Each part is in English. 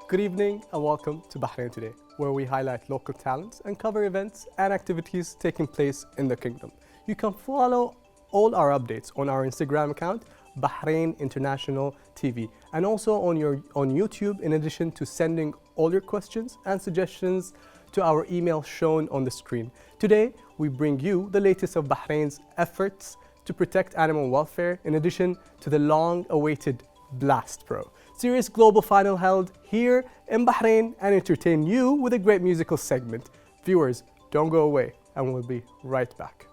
Good evening and welcome to Bahrain Today, where we highlight local talents and cover events and activities taking place in the kingdom. You can follow all our updates on our Instagram account, Bahrain International TV, and also on YouTube, in addition to sending all your questions and suggestions to our email shown on the screen. Today, we bring you the latest of Bahrain's efforts to protect animal welfare, in addition to the long-awaited Blast Pro Series Global Final held here in Bahrain, and entertain you with a great musical segment. Viewers, don't go away, and we'll be right back.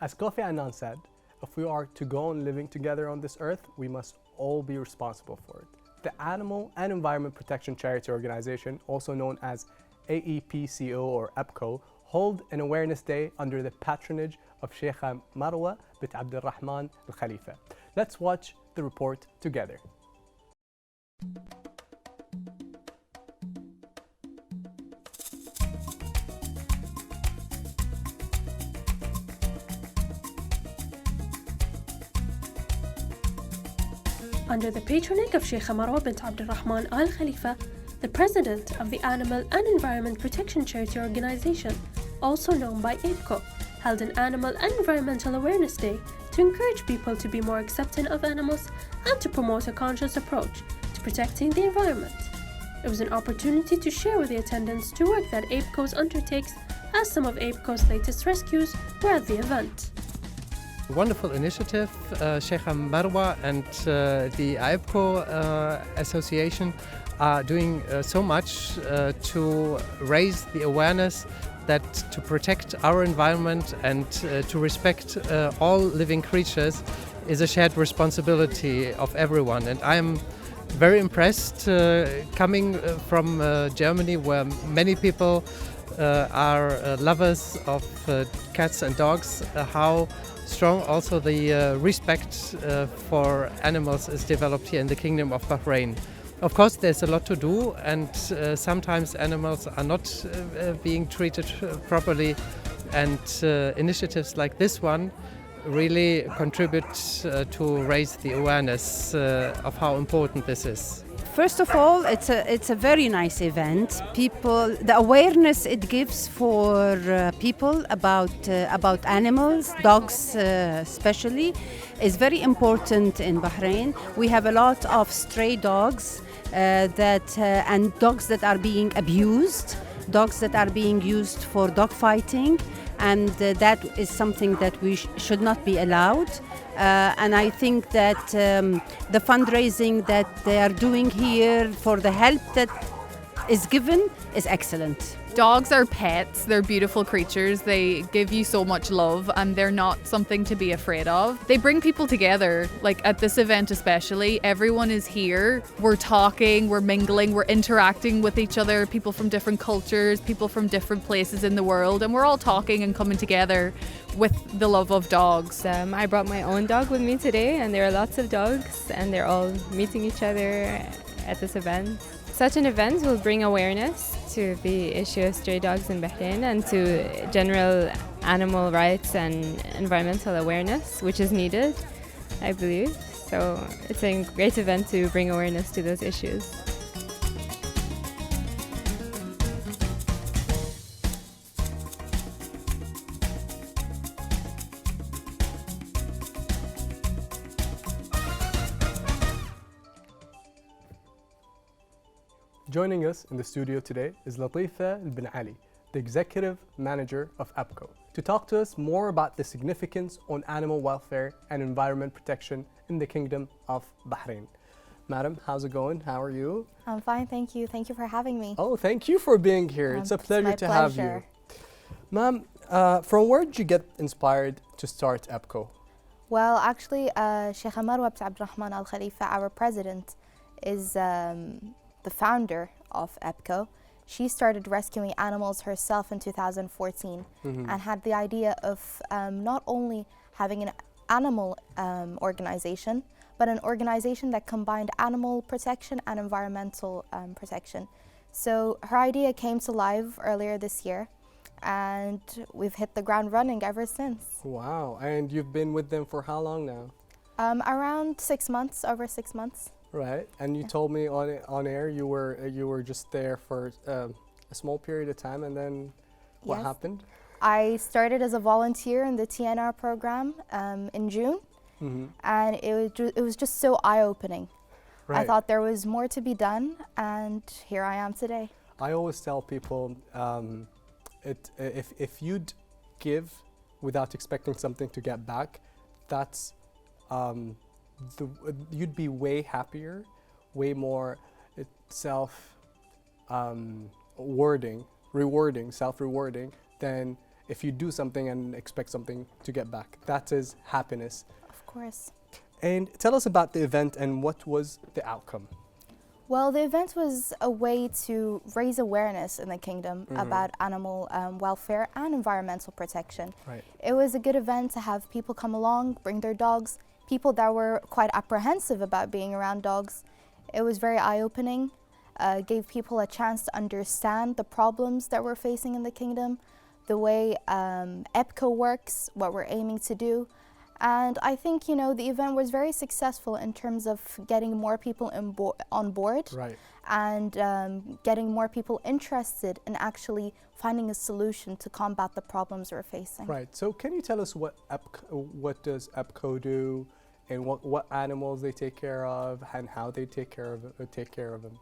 As Kofi Annan said, if we are to go on living together on this earth, we must all be responsible for it. The Animal and Environment Protection Charity Organization, also known as AEPCO or EPCO, hold an awareness day under the patronage of Sheikha Marwa bint Abdurrahman Al Khalifa. Let's watch the report together. Under the patronage of Sheikha Marwa bint Abdurrahman Al Khalifa, the president of the Animal and Environment Protection Charity Organization, also known by APCO, held an Animal and Environmental Awareness Day to encourage people to be more accepting of animals and to promote a conscious approach to protecting the environment. It was an opportunity to share with the attendants the work that APCO undertakes, as some of APCO's latest rescues were at the event. Wonderful initiative. Sheikha Marwa and the APCO Association are doing so much to raise the awareness that to protect our environment and to respect all living creatures is a shared responsibility of everyone. And I am very impressed coming from Germany, where many people are lovers of cats and dogs, how strong also the respect for animals is developed here in the Kingdom of Bahrain. Of course, there's a lot to do, and sometimes animals are not being treated properly, and initiatives like this one really contribute to raise the awareness of how important this is. First of all, it's a very nice event. The awareness it gives for people about animals, dogs especially, is very important in Bahrain. We have a lot of stray dogs and dogs that are being abused, dogs that are being used for dog fighting, and that is something that we should not be allowed. And I think that the fundraising that they are doing here for the help that is given is excellent. Dogs are pets, they're beautiful creatures, they give you so much love, and they're not something to be afraid of. They bring people together, like at this event especially. Everyone is here, we're talking, we're mingling, we're interacting with each other, people from different cultures, people from different places in the world, and we're all talking and coming together with the love of dogs. I brought my own dog with me today, and there are lots of dogs, and they're all meeting each other at this event. Such an event will bring awareness to the issue of stray dogs in Bahrain and to general animal rights and environmental awareness, which is needed, I believe. So it's a great event to bring awareness to those issues. Joining us in the studio today is Latifa bin Ali, the Executive Manager of EPCO, to talk to us more about the significance on animal welfare and environment protection in the Kingdom of Bahrain. Madam, how's it going? How are you? I'm fine, thank you. Thank you for having me. Oh, thank you for being here. It's a pleasure to have you. Ma'am, from where did you get inspired to start EPCO? Well, actually, Sheikha Marwa bint Abdurrahman Al Khalifa, our president, is the founder of EPCO. She started rescuing animals herself in 2014 and had the idea of not only having an animal organization, but an organization that combined animal protection and environmental protection. So her idea came to life earlier this year, and we've hit the ground running ever since. Wow. And you've been with them for how long now? Around 6 months, over 6 months. Right. And you told me on air you were just there for a small period of time, and then what Yes. happened? I started as a volunteer in the TNR program in June, and it was just so eye-opening. I Right. thought there was more to be done, and here I am today. I always tell people, if you'd give without expecting something to get back, that's you'd be way happier, way more self-rewarding than if you do something and expect something to get back. That is happiness. Of course. And tell us about the event and what was the outcome. Well, the event was a way to raise awareness in the kingdom about animal welfare and environmental protection. Right. It was a good event to have people come along, bring their dogs, people that were quite apprehensive about being around dogs. It was very eye-opening, gave people a chance to understand the problems that we're facing in the kingdom, the way EPCO works, what we're aiming to do. And I think, you know, the event was very successful in terms of getting more people on board, Right. and getting more people interested in actually finding a solution to combat the problems we're facing. Right. So can you tell us what does EPCO do, and what animals they take care of, and how they take care of them?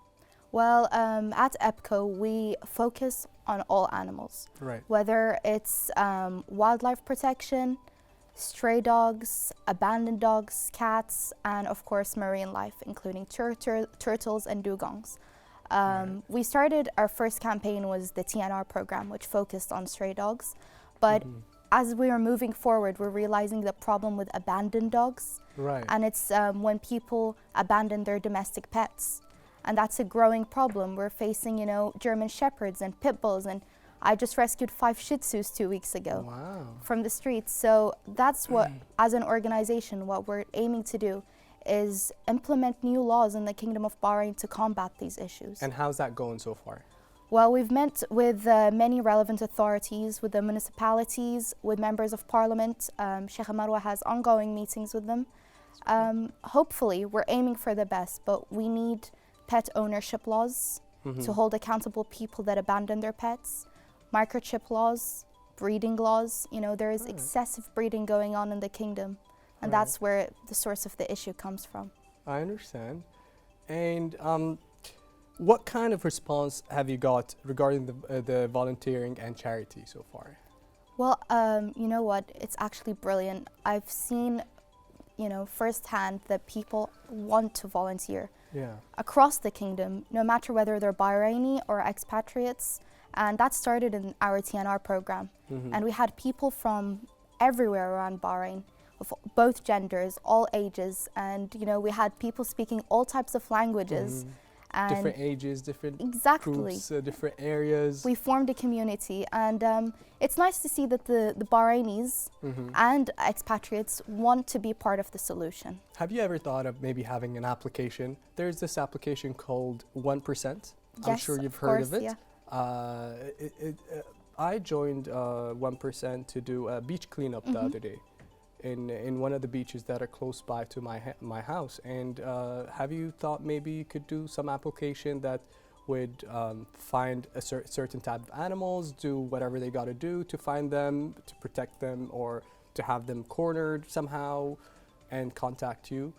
Well, at EPCO, we focus on all animals, Right. whether it's wildlife protection, stray dogs, abandoned dogs, cats, and of course marine life, including turtles and dugongs. We started, our first campaign was the TNR program, which focused on stray dogs. But as we are moving forward, we're realizing the problem with abandoned dogs. Right. And it's when people abandon their domestic pets. And that's a growing problem. We're facing, you know, German Shepherds and Pit Bulls, and I just rescued 5 Shih Tzus 2 weeks ago Wow. from the streets. So that's what, as an organization, what we're aiming to do is implement new laws in the Kingdom of Bahrain to combat these issues. And how's that going so far? Well, we've met with many relevant authorities, with the municipalities, with members of parliament. Sheikh Marwa has ongoing meetings with them. Hopefully, we're aiming for the best, but we need pet ownership laws to hold accountable people that abandon their pets, microchip laws, breeding laws. You know, there is excessive breeding going on in the kingdom, and that's where the source of the issue comes from. I understand. And what kind of response have you got regarding the volunteering and charity so far? Well, you know what? It's actually brilliant. I've seen, you know, firsthand that people want to volunteer Yeah. across the kingdom, no matter whether they're Bahraini or expatriates. And that started in our TNR program. And we had people from everywhere around Bahrain, of both genders, all ages. And, you know, we had people speaking all types of languages. And Different ages, different exactly. groups, different areas. We formed a community, and it's nice to see that the Bahrainis and expatriates want to be part of the solution. Have you ever thought of maybe having an application? There's this application called 1%. I'm Yes, sure you've of heard of course, it. yeah. I joined 1% to do a beach cleanup the other day in one of the beaches that are close by to my house. And have you thought maybe you could do some application that would find a certain type of animals, do whatever they got to do to find them, to protect them, or to have them cornered somehow and contact you?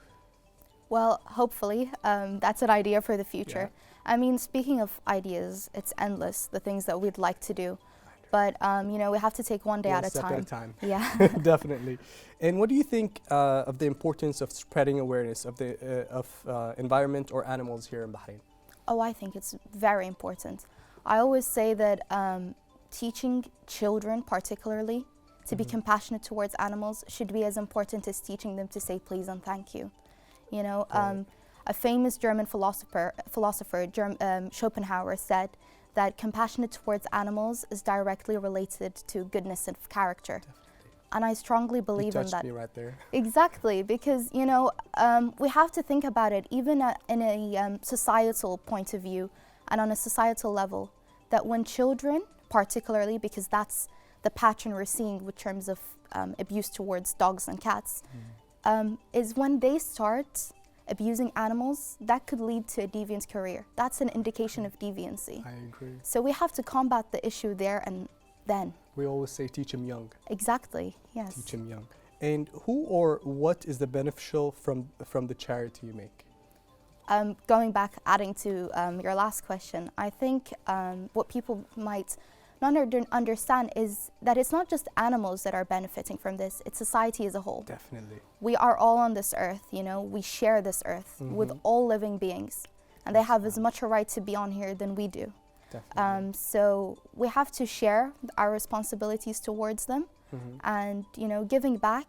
Well, hopefully, that's an idea for the future. Yeah. I mean, speaking of ideas, it's endless, the things that we'd like to do. But, you know, we have to take one day One at a step time. at a time. Yeah. Definitely. And what do you think of the importance of spreading awareness of the environment or animals here in Bahrain? Oh, I think it's very important. I always say that teaching children, particularly, to be compassionate towards animals should be as important as teaching them to say please and thank you. You know, a famous German philosopher, Schopenhauer, said that compassionate towards animals is directly related to goodness of character. And I strongly believe in that. You touched me right there. Exactly, because, you know, we have to think about it, even in a societal point of view. and on a societal level, that when children, particularly because that's the pattern we're seeing with terms of abuse towards dogs and cats, is when they start abusing animals, that could lead to a deviant career. That's an indication of deviancy. I agree. So we have to combat the issue there and then. We always say teach them young. Exactly, yes. Teach them young. And who or what is the beneficial from the charity you make? Going back, adding to your last question, I think what people might not understand is that it's not just animals that are benefiting from this, it's society as a whole. Definitely. We are all on this earth, you know, we share this earth with all living beings, and they have as much a right to be on here than we do. Definitely. So we have to share our responsibilities towards them, and, you know, giving back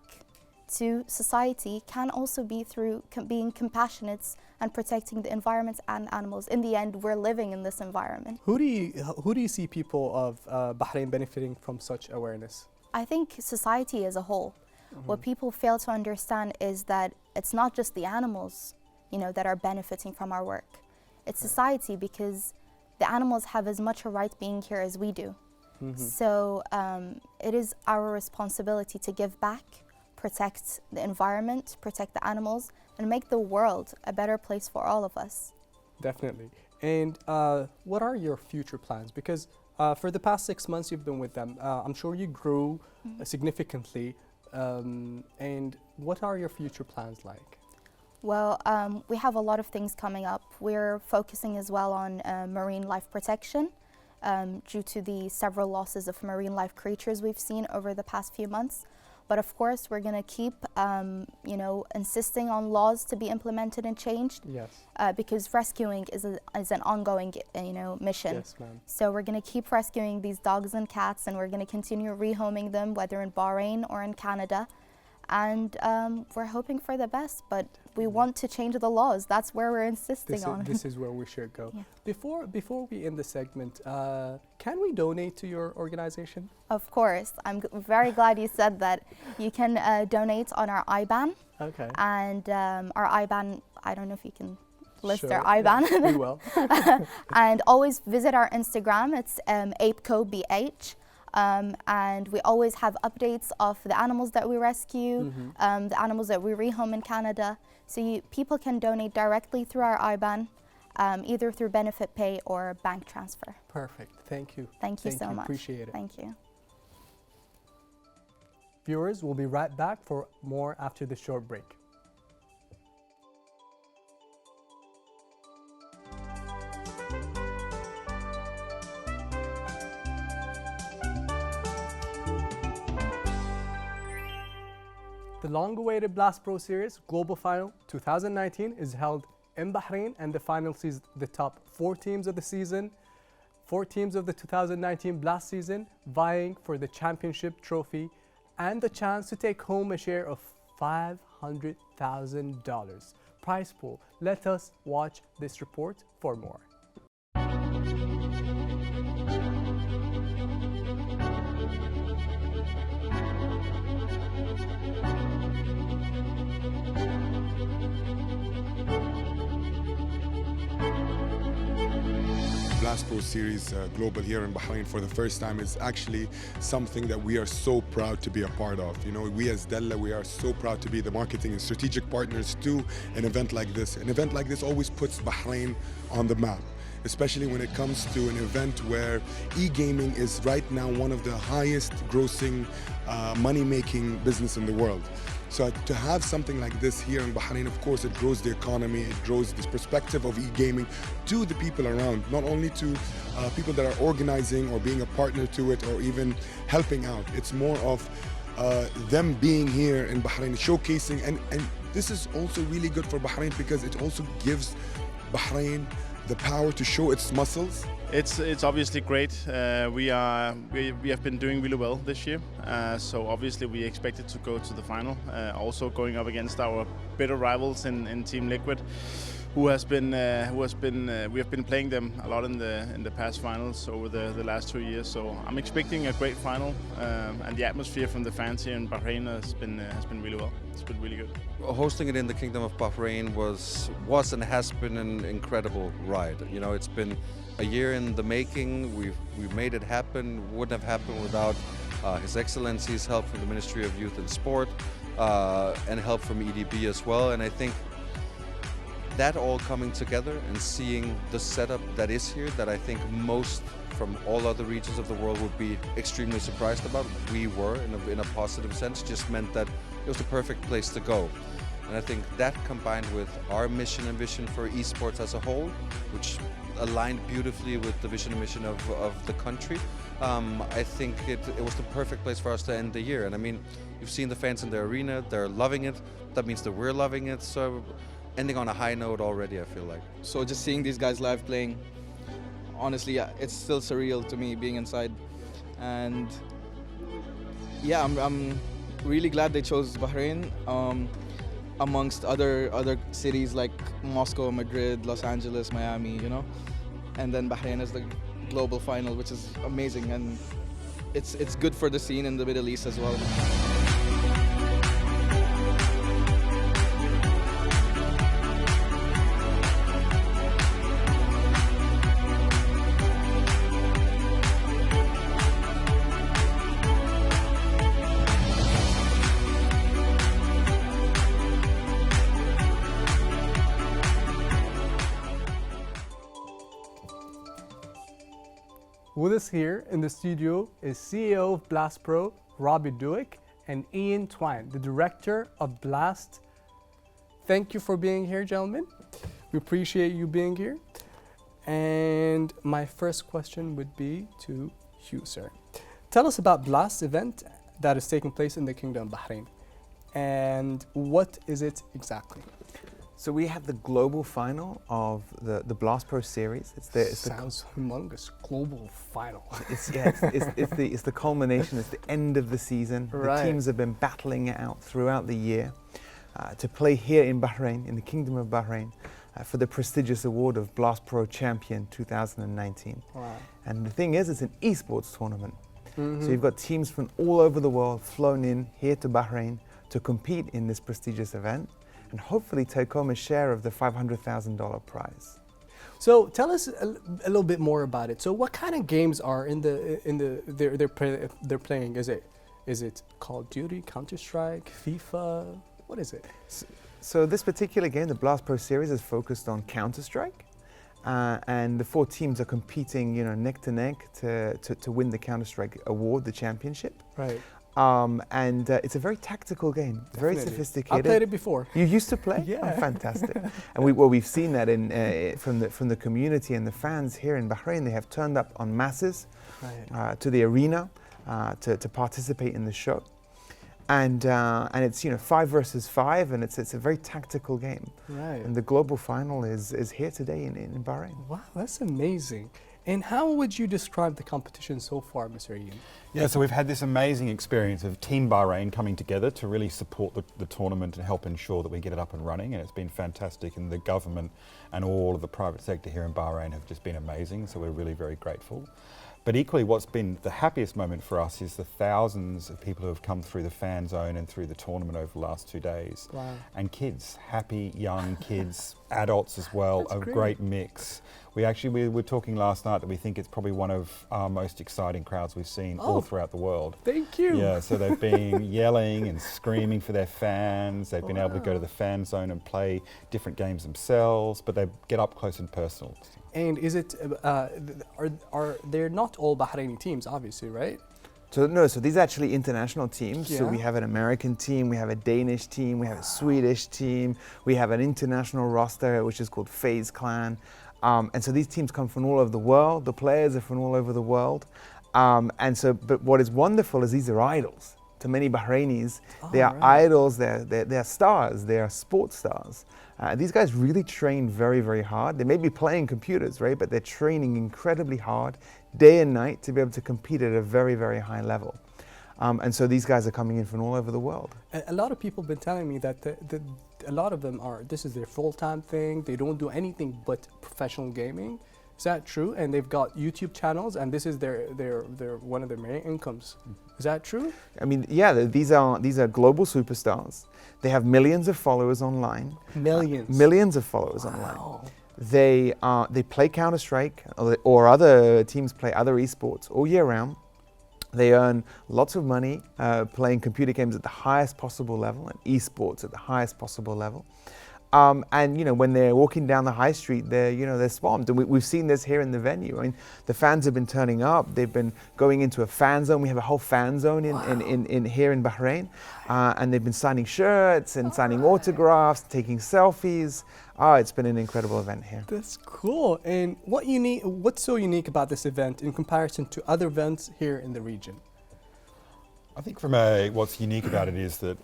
to society can also be through being compassionate and protecting the environment and animals. In the end, we're living in this environment. Who do you see people of Bahrain benefiting from such awareness? I think society as a whole. What people fail to understand is that it's not just the animals, you know, that are benefiting from our work. It's society, because the animals have as much a right being here as we do. So it is our responsibility to give back, protect the environment, protect the animals, and make the world a better place for all of us. Definitely. And what are your future plans? Because for the past 6 months you've been with them, I'm sure you grew significantly. And what are your future plans like? Well, we have a lot of things coming up. We're focusing as well on marine life protection due to the several losses of marine life creatures we've seen over the past few months. But of course, we're going to keep, you know, insisting on laws to be implemented and changed. Yes. Because rescuing is an ongoing, you know, mission. Yes, ma'am. So we're going to keep rescuing these dogs and cats, and we're going to continue rehoming them, whether in Bahrain or in Canada. And we're hoping for the best, but we want to change the laws. That's where we're insisting on. This is where we should go. Yeah. Before we end the segment, can we donate to your organization? Of course. I'm very glad you said that. You can donate on our IBAN. Okay. And our IBAN, I don't know if you can list Sure. our IBAN. Yeah, we will. And always visit our Instagram. It's APCOBH. And we always have updates of the animals that we rescue, the animals that we rehome in Canada. So people can donate directly through our IBAN, either through benefit pay or bank transfer. Perfect. Thank you. Thank you so much. Appreciate it. Thank you. Viewers, we'll be right back for more after this short break. The long-awaited Blast Pro Series Global Final 2019 is held in Bahrain, and the final sees the top 4 teams of the season, 4 teams of the 2019 Blast season, vying for the championship trophy and the chance to take home a share of $500,000 prize pool. Let us watch this report for more. Blast Pro Series Global here in Bahrain for the first time is actually something that we are so proud to be a part of. You know, we as Della, we are so proud to be the marketing and strategic partners to an event like this. An event like this always puts Bahrain on the map, especially when it comes to an event where e-gaming is right now one of the highest grossing money-making business in the world. So to have something like this here in Bahrain, of course, it grows the economy, it grows this perspective of e-gaming to the people around, not only to people that are organizing or being a partner to it or even helping out. It's more of them being here in Bahrain, showcasing, and this is also really good for Bahrain because it also gives Bahrain the power to show its muscles. It's obviously great. We have been doing really well this year, so obviously we expected to go to the final. Also going up against our bitter rivals in Team Liquid, we have been playing them a lot in the past finals over the last 2 years. So I'm expecting a great final, and the atmosphere from the fans here in Bahrain has been really well. It's been really good. Hosting it in the Kingdom of Bahrain was and has been an incredible ride. You know, it's been a year in the making. We've made it happen. Wouldn't have happened without His Excellency's help from the Ministry of Youth and Sport and help from EDB as well. And I think that all coming together and seeing the setup that is here, that I think most from all other regions of the world would be extremely surprised about. We were, in a positive sense, just meant that it was the perfect place to go. And I think that combined with our mission and vision for esports as a whole, which aligned beautifully with the vision and mission of the country, I think it was the perfect place for us to end the year. And I mean, you've seen the fans in the arena, they're loving it. That means that we're loving it. So ending on a high note already, I feel like. So just seeing these guys live playing, honestly, it's still surreal to me being inside. And yeah, I'm really glad they chose Bahrain amongst other cities like Moscow, Madrid, Los Angeles, Miami, you know. And then Bahrain is the global final, which is amazing, and it's good for the scene in the Middle East as well. With us here in the studio is CEO of Blast Pro, Robbie Duick, and Ian Twine, the director of Blast. Thank you for being here, gentlemen. We appreciate you being here. And my first question would be to you, sir. Tell us about Blast event that is taking place in the Kingdom of Bahrain. And what is it exactly? So we have the global final of the Blast Pro series. Sounds humongous. Global final. It's the culmination. It's the end of the season. Right. The teams have been battling it out throughout the year to play here in Bahrain, in the Kingdom of Bahrain, for the prestigious award of Blast Pro Champion 2019. Wow. And the thing is, it's an esports tournament. Mm-hmm. So you've got teams from all over the world flown in here to Bahrain to compete in this prestigious event, and hopefully take home a share of the $500,000 prize. So tell us a little bit more about it. So what kind of games are they're playing? Is it Call of Duty, Counter-Strike, FIFA? What is it? So this particular game, the Blast Pro series, is focused on Counter-Strike, and the 4 teams are competing, neck to neck to win the Counter-Strike award, the championship. Right. And it's a very tactical game, very sophisticated. I played it before. You used to play? Yeah. Oh, fantastic. And we've seen that from the community and the fans here in Bahrain. They have turned up en masses to the arena to participate in the show. And it's 5 versus 5, and it's a very tactical game. Right. And the global final is here today in Bahrain. Wow, that's amazing. And how would you describe the competition so far, Mr. Ian? Yeah, so we've had this amazing experience of Team Bahrain coming together to really support the tournament and help ensure that we get it up and running, and it's been fantastic, and the government and all of the private sector here in Bahrain have just been amazing, so we're really very grateful. But equally, what's been the happiest moment for us is the thousands of people who have come through the fan zone and through the tournament over the last 2 days. Wow. And kids, happy young kids, adults as well, That's a great mix. We were talking last night that we think it's probably one of our most exciting crowds we've seen all throughout the world. Thank you. Yeah, so they've been yelling and screaming for their fans. They've been able to go to the fan zone and play different games themselves, but they get up close and personal. And is it, are they're not all Bahraini teams, obviously, right? So these are actually international teams. Yeah. So we have an American team, we have a Danish team, we have a Swedish team, we have an international roster which is called FaZe Clan. And so these teams come from all over the world. The players are from all over the world. But what is wonderful is these are idols. To many Bahrainis, they are idols, they're stars, they are sports stars. These guys really train very, very hard. They may be playing computers, right? But they're training incredibly hard, day and night, to be able to compete at a very, very high level. And so these guys are coming in from all over the world. A lot of people have been telling me that a lot of them this is their full-time thing. They don't do anything but professional gaming. Is that true? And they've got YouTube channels, and this is their one of their main incomes. Is that true? I mean, yeah, these are global superstars. They have millions of followers online. Millions. Millions of followers online. They play Counter-Strike, or other teams play other esports all year round. They earn lots of money playing computer games at the highest possible level and esports at the highest possible level. And you know, when they're walking down the high street, they're swamped, and we've seen this here in the venue. I mean, the fans have been turning up. They've been going into a fan zone. We have a whole fan zone in here in Bahrain, and they've been signing shirts and signing autographs, taking selfies. Oh, it's been an incredible event here. That's cool. And what's so unique about this event in comparison to other events here in the region? I think what's unique about it is that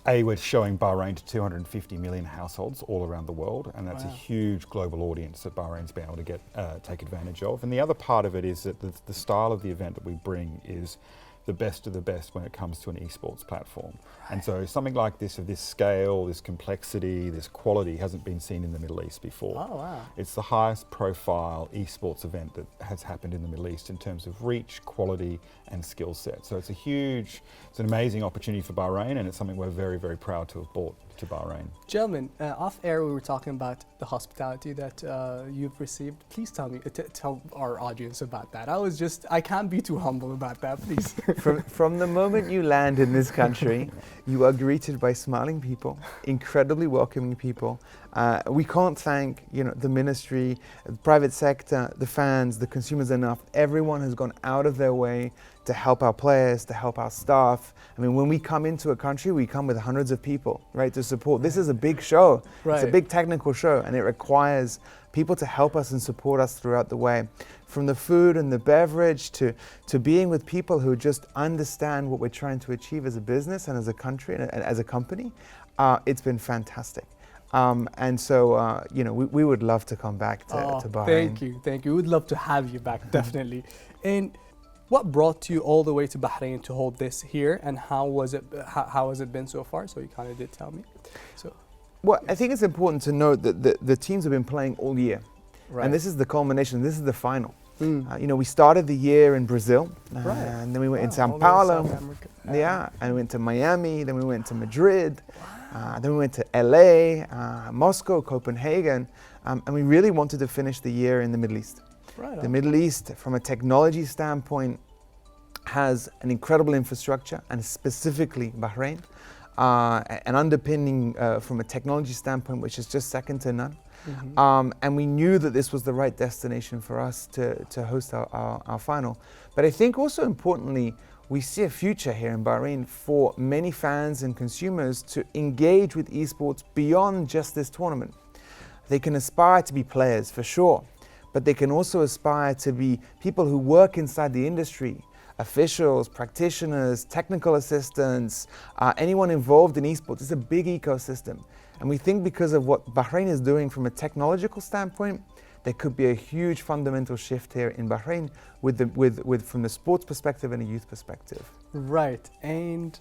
we're showing Bahrain to 250 million households all around the world, and that's a huge global audience that Bahrain's been able to take advantage of. And the other part of it is that the style of the event that we bring is the best of the best when it comes to an esports platform. And so something like this, of this scale, this complexity, this quality, hasn't been seen in the Middle East before. Oh, wow. It's the highest profile esports event that has happened in the Middle East in terms of reach, quality, and skill set. So it's an amazing opportunity for Bahrain, and it's something we're very, very proud to have brought to Bahrain. Gentlemen, off air we were talking about the hospitality that you've received. Please tell our audience about that. I can't be too humble about that, please. From the moment you land in this country, you are greeted by smiling people, incredibly welcoming people. We can't thank the ministry, the private sector, the fans, the consumers enough. Everyone has gone out of their way to help our players, to help our staff. I mean, when we come into a country, we come with hundreds of people, right, to support. This is a big show. Right. It's a big technical show, and it requires people to help us and support us throughout the way. From the food and the beverage to being with people who just understand what we're trying to achieve as a business and as a country and as a company, it's been fantastic. And so, we would love to come back to Bahrain. Thank you. We'd love to have you back, definitely. And what brought you all the way to Bahrain to hold this here, and how has it been so far? So you kind of did tell me. Well, I think it's important to note that the teams have been playing all year. Right. And this is the culmination, this is the final. We started the year in Brazil, and then we went in Sao Paulo, and we went to Miami, then we went to Madrid, then we went to LA, Moscow, Copenhagen, and we really wanted to finish the year in the Middle East. The Middle East, from a technology standpoint, has an incredible infrastructure, and specifically Bahrain, an underpinning from a technology standpoint which is just second to none. And we knew that this was the right destination for us to host our final. But I think also importantly, we see a future here in Bahrain for many fans and consumers to engage with esports beyond just this tournament. They can aspire to be players for sure, but they can also aspire to be people who work inside the industry, officials, practitioners, technical assistants, anyone involved in esports. It's a big ecosystem. And we think because of what Bahrain is doing from a technological standpoint, there could be a huge fundamental shift here in Bahrain from the sports perspective and a youth perspective. Right. And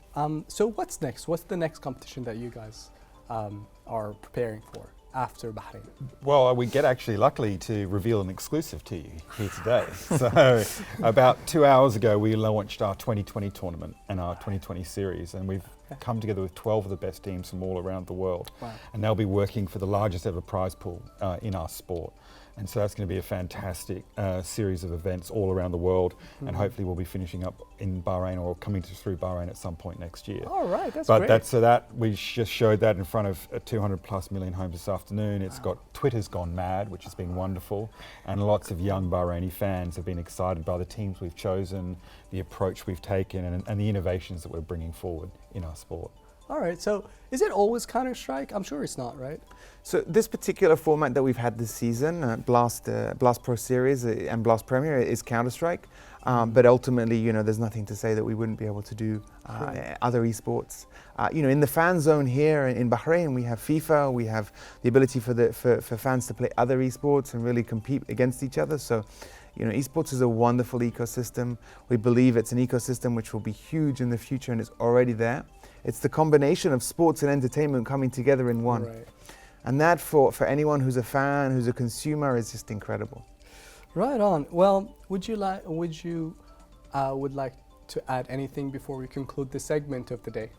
so what's next? What's the next competition that you guys are preparing for after Bahrain? Well, we get actually luckily to reveal an exclusive to you here today. So about 2 hours ago, we launched our 2020 tournament and our 2020 series, and we've come together with 12 of the best teams from all around the world. Wow. And they'll be working for the largest ever prize pool in our sport. And so that's going to be a fantastic series of events all around the world, and hopefully we'll be finishing up in Bahrain or coming through Bahrain at some point next year. All right, that's great. But we just showed that in front of 200+ million homes this afternoon. It's Twitter's gone mad, which has been wonderful, and lots of young Bahraini fans have been excited by the teams we've chosen, the approach we've taken, and the innovations that we're bringing forward in our sport. All right, so is it always Counter-Strike? I'm sure it's not, right? So this particular format that we've had this season, Blast Pro Series and Blast Premier, is Counter-Strike. But ultimately, there's nothing to say that we wouldn't be able to do other esports. In the fan zone here in Bahrain, we have FIFA. We have the ability for fans to play other esports and really compete against each other. So, esports is a wonderful ecosystem. We believe it's an ecosystem which will be huge in the future, and it's already there. It's the combination of sports and entertainment coming together in one. Right. And that for anyone who's a fan, who's a consumer, is just incredible. Right on. Well, would you like to add anything before we conclude this segment of the day?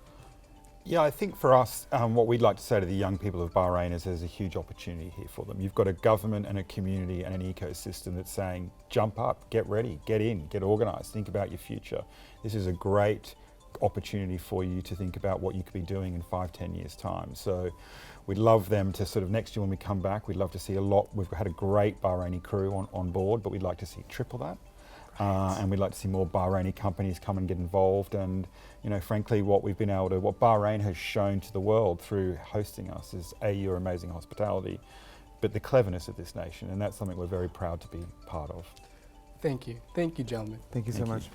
Yeah, I think for us, what we'd like to say to the young people of Bahrain is there's a huge opportunity here for them. You've got a government and a community and an ecosystem that's saying, jump up, get ready, get in, get organised, think about your future. This is a great opportunity for you to think about what you could be doing in 5-10 years' time. So we'd love them to sort of next year when we come back, we'd love to see a lot. We've had a great Bahraini crew on board, but we'd like to see triple that. And we'd like to see more Bahraini companies come and get involved. And, you know, frankly, what Bahrain has shown to the world through hosting us is your amazing hospitality, but the cleverness of this nation. And that's something we're very proud to be part of. Thank you. Thank you, gentlemen. Thank you so much.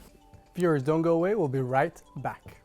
Viewers, don't go away. We'll be right back.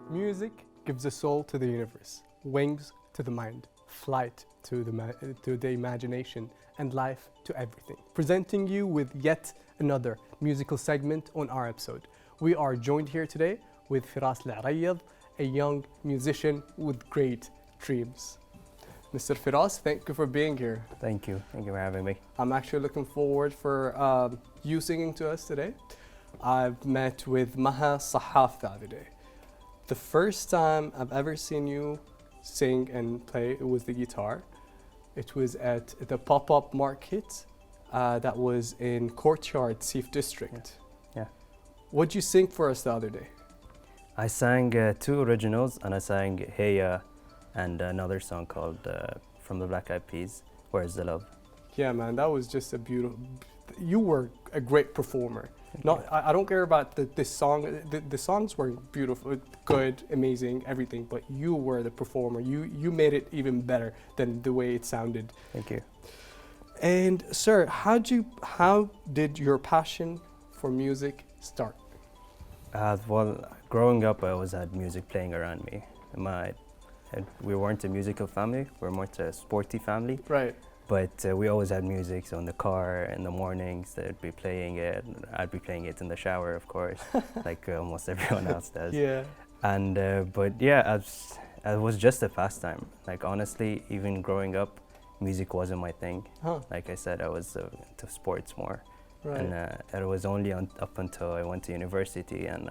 Music gives a soul to the universe, wings to the mind, flight to the imagination, and life to everything. Presenting you with yet another musical segment on our episode. We are joined here today with Firas Al-Arayad, a young musician with great dreams. Mr. Firas, thank you for being here. Thank you for having me. I'm actually looking forward for you singing to us today. I've met with Maha Sahaf the other day. The first time I've ever seen you sing and play, it was the guitar. It was at the pop-up market that was in Courtyard, Sif District. Yeah. What'd you sing for us the other day? I sang 2 originals, and I sang Hey and another song called from the Black Eyed Peas, Where's the Love? Yeah, man, that was just a beautiful. You were a great performer. I don't care about the song. The songs were beautiful, good, amazing, everything. But you were the performer. You made it even better than the way it sounded. Thank you. And sir, how did your passion for music start? Well, growing up, I always had music playing around me. We weren't a musical family. We're more a sporty family. Right. But we always had music, so in the car, in the mornings, they'd be playing it. I'd be playing it in the shower, of course, like almost everyone else does. Yeah. And but yeah, it was just a pastime. Like honestly, even growing up, music wasn't my thing. Huh. Like I said, I was into sports more. Right. And it was only up until I went to university and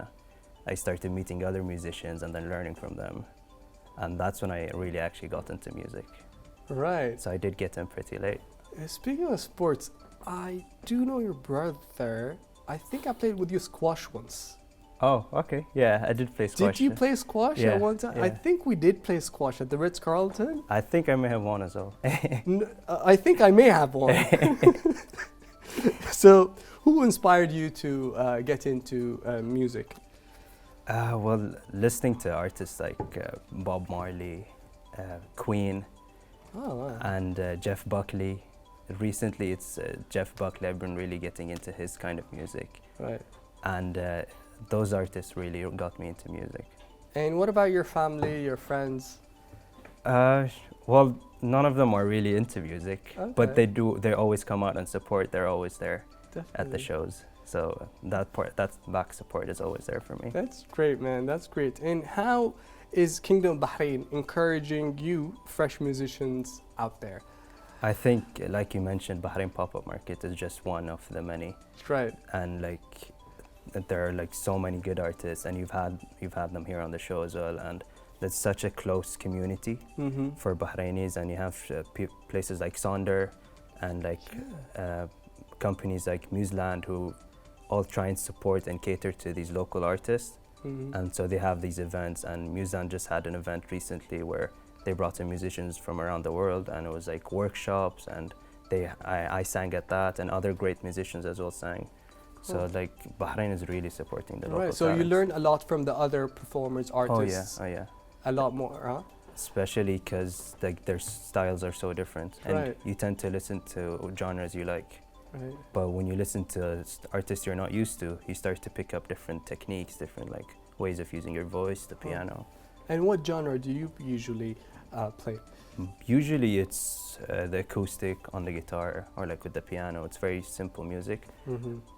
I started meeting other musicians and then learning from them. And that's when I really actually got into music. Right. So I did get in pretty late. Speaking of sports, I do know your brother. I think I played with you squash once. Oh, okay. Yeah, I did play squash. Did you play squash at one time? Yeah. I think we did play squash at the Ritz-Carlton. I think I may have won as well. I think I may have won. So, who inspired you to get into music? Well, listening to artists like Bob Marley, Queen, and Jeff Buckley. Recently, it's Jeff Buckley. I've been really getting into his kind of music. Right. And those artists really got me into music. And what about your family, your friends? Well, none of them are really into music, but they always come out and support. They're always there at the shows. So that back support is always there for me. That's great, man. That's great. And how is Kingdom Bahrain encouraging you, fresh musicians out there? I think, like you mentioned, Bahrain Pop-Up Market is just one of the many. Right. And like, there are like so many good artists, and you've had them here on the show as well. And there's such a close community for Bahrainis, and you have places like Sonder, and like companies like Museland who all try and support and cater to these local artists. And so they have these events, and Museland just had an event recently where they brought in musicians from around the world, and it was like workshops, and I sang at that, and other great musicians as well sang. So like Bahrain is really supporting the local Right. So you talents. learn a lot from the other performers, artists. Oh yeah. A lot more, huh? Especially because like their styles are so different, and Right. you tend to listen to genres you like. Right. But when you listen to artists you're not used to, you start to pick up different techniques, different like ways of using your voice, the piano. And what genre do you usually play? Usually it's the acoustic on the guitar or like with the piano. It's very simple music,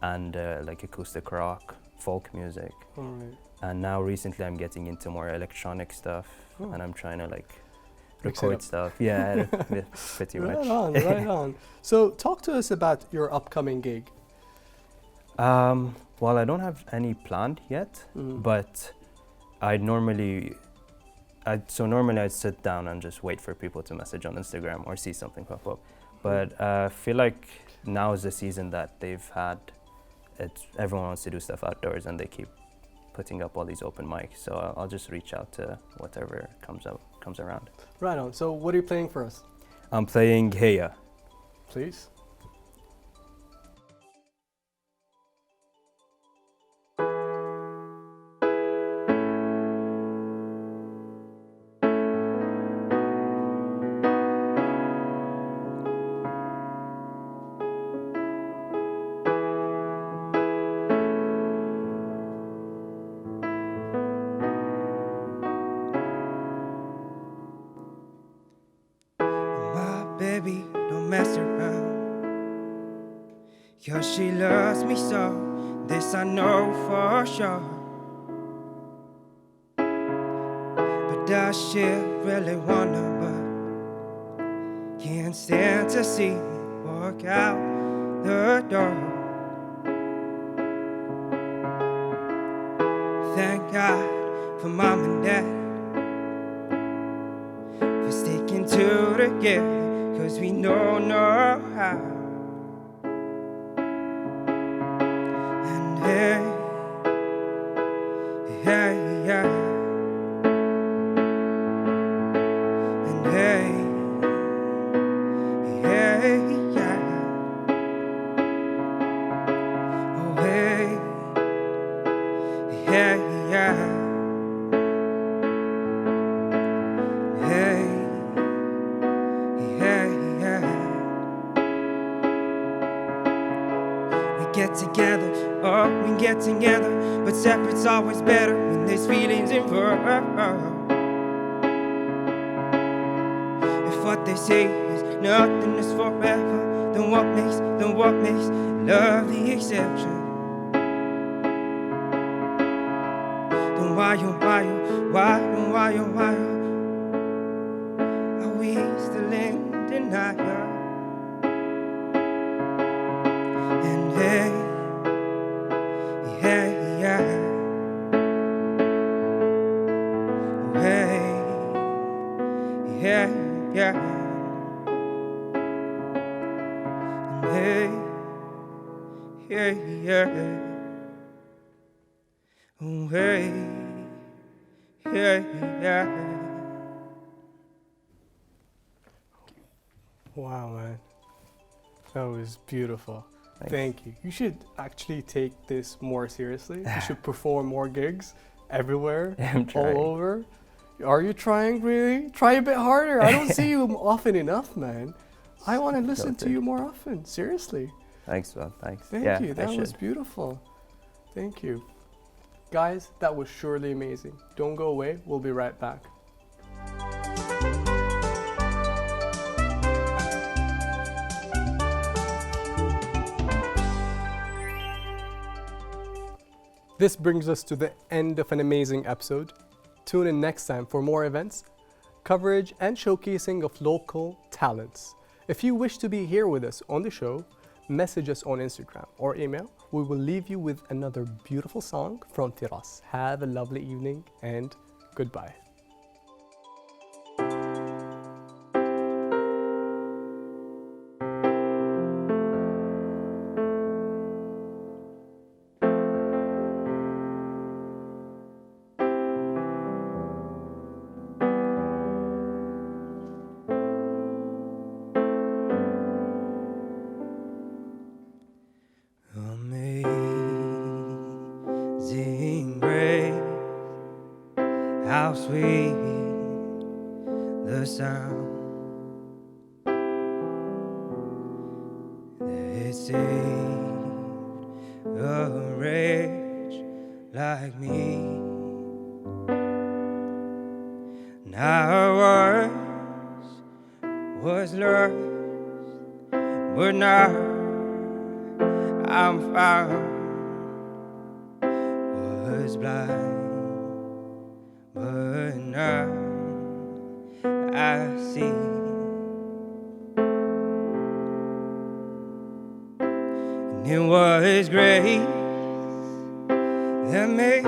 and like acoustic rock, folk music. All right. And now recently I'm getting into more electronic stuff, and I'm trying to like Mix it record up. stuff. Yeah, pretty much. Right on, right on. So talk to us about your upcoming gig. Well, I don't have any planned yet, but normally I'd sit down and just wait for people to message on Instagram or see something pop up. But I feel like now is the season that they've had. Everyone wants to do stuff outdoors, and they keep putting up all these open mics. So I'll just reach out to whatever comes around. Right on. So what are you playing for us? I'm playing Heya. Please. Baby, don't mess around, 'cause she loves me so, this I know for sure. But does she really wanna, but can't stand to see me walk out the door. Thank God for mom and dad for sticking together, 'cause we don't know how. And hey, hey, yeah. And hey, hey, yeah. Oh, hey, hey, yeah. Hey. Together, oh, we get together, but separate's always better when there's feelings involved. If what they say is nothing is forever, then what makes love the exception? Then why are we still in denial? And hey, hey, yeah. Oh, hey, yeah, yeah. And hey, yeah, yeah. Oh, hey, yeah, yeah. Wow, man. That was beautiful. Thanks. Thank you. You should actually take this more seriously. You should perform more gigs everywhere, I'm trying. all over. Are you trying really? Try a bit harder. I don't see you often enough, man. I want to listen to you more often. Seriously. Thanks, man. Thanks. Thank you. That was beautiful. Thank you. Guys, that was surely amazing. Don't go away. We'll be right back. This brings us to the end of an amazing episode. Tune in next time for more events, coverage, and showcasing of local talents. If you wish to be here with us on the show, message us on Instagram or email. We will leave you with another beautiful song from Firas. Have a lovely evening and goodbye. how sweet the sound that saved a wretch like me. Now was lost, but now I'm found. Was blind, but now I see. And it was grace that made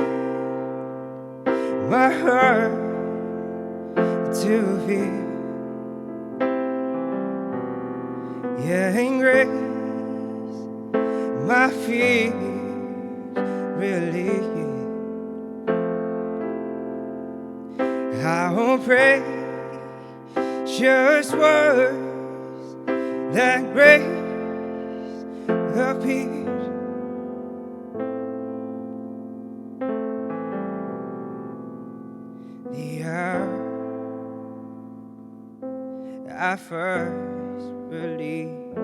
my heart to feel. Yeah, and grace my fears really. I will pray just words that grace appears. The hour I first believed.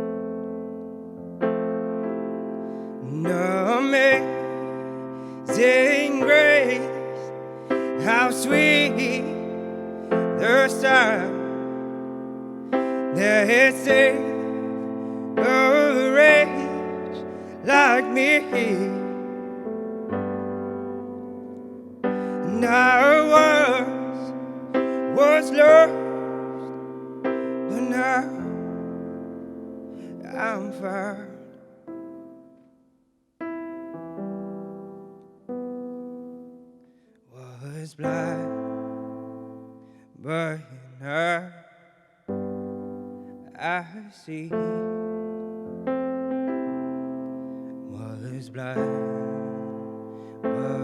No amazing grace, how sweet the sound that had saved a wretch like me. And I was lost, but now I'm found. Was blind, but now I see. Was blind, but